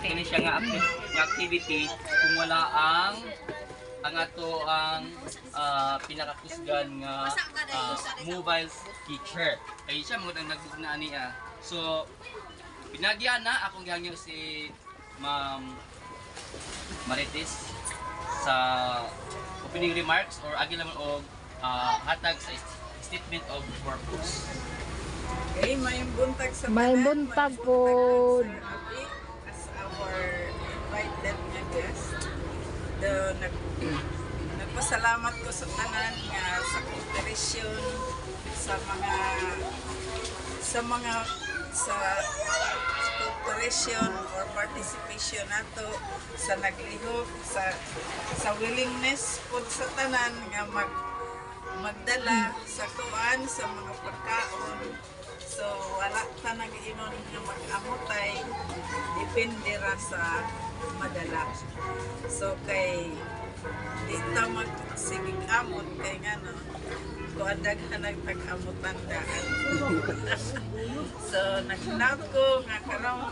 kini siya nga activity kung wala ang ato ang pinakakusgan nga mobile teacher. Ay siya mo nang nagbugna niya. So pinagyan na akong gihangyo si Ma'am Marites sa opening remarks or agi naman og hatag sa statement of purpose. Okay, may buntag sa May tanan, buntag may po. Sir Abi as our invited nga guest. Nagpasalamat ko sa tanan nga sa cooperation sa cooperation or participation nato sa naglihok sa willingness pud sa tanan nga magdala sa kuan sa mga pagkaon. So wala ta nag-inon nga mag-amutay, depende ra sa madala. So kay di ta magsigig amot kay ngano kuan daghan nagtag-amutan daan. So nagnaw ko nga karong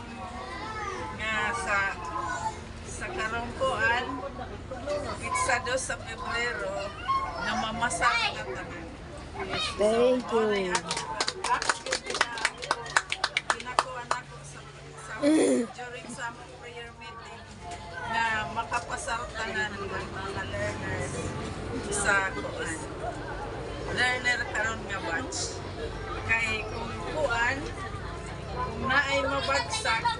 nga sa karong kuan pizza 2 sa Pebrero na mamasal nga tanan. Thank you. During summer prayer meeting na makapasartanan ng mga learners sa kuan. Learner karon nga batch. Kay kung kuan, kung naay mabagsak,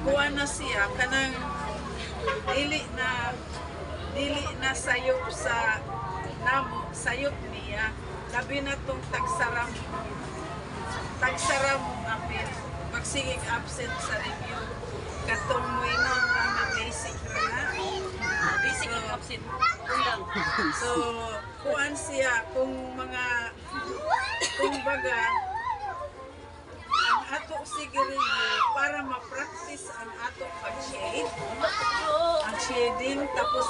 kuan na siya kanang dili na sayop sa namo, sayop niya. Labi na tong tagsaram apil. Magsigig absent sa review. Katong mo inon lang na basic ra na. Basic ang absent. So, kuan siya kung baga ang ato sige review para ma-practice ang ato pag-shade. Ang shading tapos